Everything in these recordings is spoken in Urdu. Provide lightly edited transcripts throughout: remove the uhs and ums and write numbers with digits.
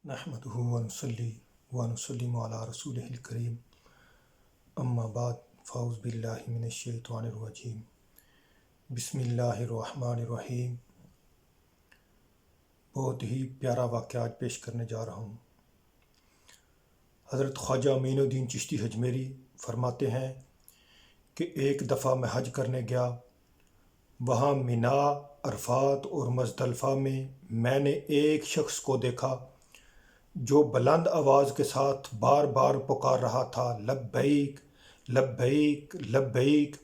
نحمدہ ونصلی ونسلم علی رسولہ الکریم اما بعد فاعوذ باللہ من الشیطان الرجیم بسم اللہ الرحمن الرحیم۔ بہت ہی پیارا واقعہ آج پیش کرنے جا رہا ہوں۔ حضرت خواجہ معین الدین چشتی اجمیری فرماتے ہیں کہ ایک دفعہ میں حج کرنے گیا، وہاں مینا، عرفات اور مزدلفہ میں نے ایک شخص کو دیکھا جو بلند آواز کے ساتھ بار بار پکار رہا تھا، لبیک لبیک لبیک،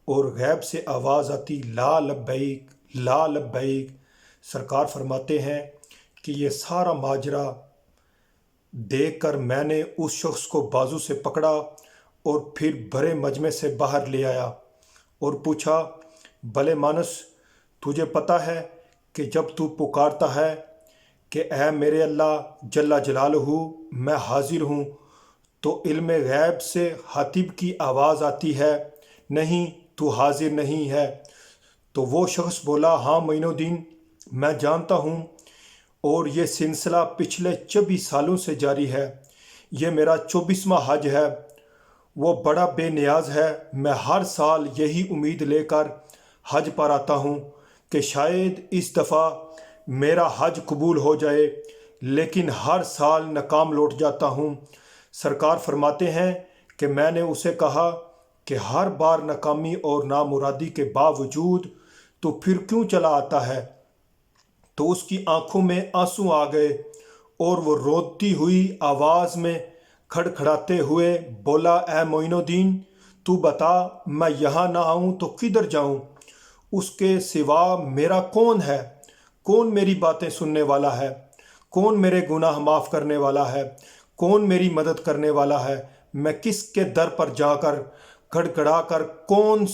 اور غیب سے آواز آتی، لا لبیک لا لبیک۔ سرکار فرماتے ہیں کہ یہ سارا ماجرا دیکھ کر میں نے اس شخص کو بازو سے پکڑا اور پھر بڑے مجمع سے باہر لے آیا اور پوچھا، بھلے مانس، تجھے پتہ ہے کہ جب تو پکارتا ہے کہ اے میرے اللہ جل جلالہ میں حاضر ہوں، تو علم غیب سے حاتب کی آواز آتی ہے، نہیں تو حاضر نہیں ہے؟ تو وہ شخص بولا، ہاں معین الدین، میں جانتا ہوں، اور یہ سلسلہ پچھلے 24 سالوں سے جاری ہے۔ یہ میرا 24واں حج ہے۔ وہ بڑا بے نیاز ہے۔ میں ہر سال یہی امید لے کر حج پر آتا ہوں کہ شاید اس دفعہ میرا حج قبول ہو جائے، لیکن ہر سال ناکام لوٹ جاتا ہوں۔ سرکار فرماتے ہیں کہ میں نے اسے کہا کہ ہر بار ناکامی اور نامرادی کے باوجود تو پھر کیوں چلا آتا ہے؟ تو اس کی آنکھوں میں آنسو آ گئے اور وہ روتی ہوئی آواز میں کھڑکھڑاتے ہوئے بولا، اے معین الدین، تو بتا، میں یہاں نہ آؤں تو کدھر جاؤں؟ اس کے سوا میرا کون ہے؟ کون میری باتیں سننے والا ہے؟ کون میرے گناہ معاف کرنے والا ہے؟ کون میری مدد کرنے والا ہے؟ میں کس کے در پر جا کر کھڑکھڑا کر کون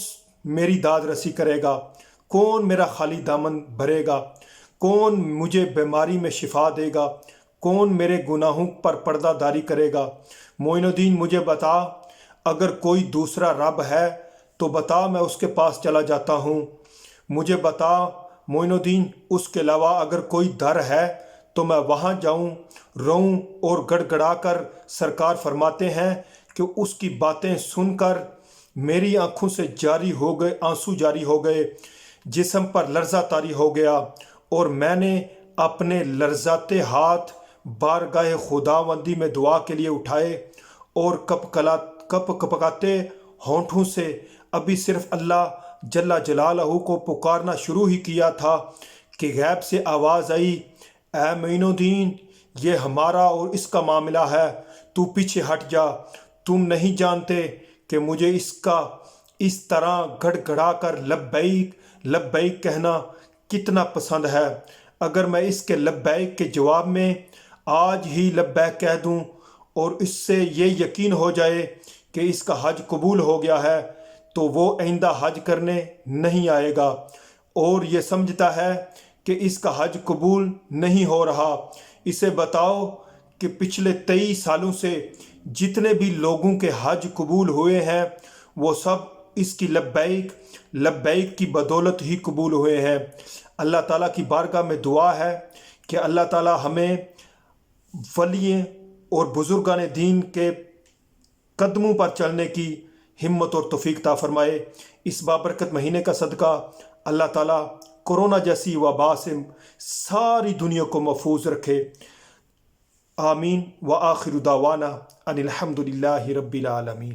میری داد رسی کرے گا؟ کون میرا خالی دامن بھرے گا؟ کون مجھے بیماری میں شفا دے گا؟ کون میرے گناہوں پر پردہ داری کرے گا؟ معین الدین، مجھے بتا، اگر کوئی دوسرا رب ہے تو بتا، میں اس کے پاس چلا جاتا ہوں۔ مجھے بتا معین الدین، اس کے علاوہ اگر کوئی در ہے تو میں وہاں جاؤں، روؤں اور گڑ گڑا کر۔ سرکار فرماتے ہیں کہ اس کی باتیں سن کر میری آنکھوں سے جاری ہو گئے، آنسو جاری ہو گئے، جسم پر لرزہ طاری ہو گیا، اور میں نے اپنے لرزاتے ہاتھ بارگاہ خداوندی میں دعا کے لیے اٹھائے اور کپ کپاتے ہونٹوں سے ابھی صرف اللہ جل جلالہ کو پکارنا شروع ہی کیا تھا کہ غیب سے آواز آئی، اے معین الدین، یہ ہمارا اور اس کا معاملہ ہے، تو پیچھے ہٹ جا۔ تم نہیں جانتے کہ مجھے اس طرح گڑ گڑا کر لبیک لبیک کہنا کتنا پسند ہے۔ اگر میں اس کے لبیک کے جواب میں آج ہی لبیک کہہ دوں اور اس سے یہ یقین ہو جائے کہ اس کا حج قبول ہو گیا ہے، تو وہ آئندہ حج کرنے نہیں آئے گا، اور یہ سمجھتا ہے کہ اس کا حج قبول نہیں ہو رہا۔ اسے بتاؤ کہ پچھلے 23 سالوں سے جتنے بھی لوگوں کے حج قبول ہوئے ہیں، وہ سب اس کی لبیک لبیک کی بدولت ہی قبول ہوئے ہیں۔ اللہ تعالیٰ کی بارگاہ میں دعا ہے کہ اللہ تعالیٰ ہمیں ولیوں اور بزرگان دین کے قدموں پر چلنے کی ہمت اور توفیق عطا فرمائے۔ اس بابرکت مہینے کا صدقہ اللہ تعالیٰ کورونا جیسی وبا سے ساری دنیا کو محفوظ رکھے۔ آمین۔ وآخر دعوانا ان الحمد للہ رب العالمین۔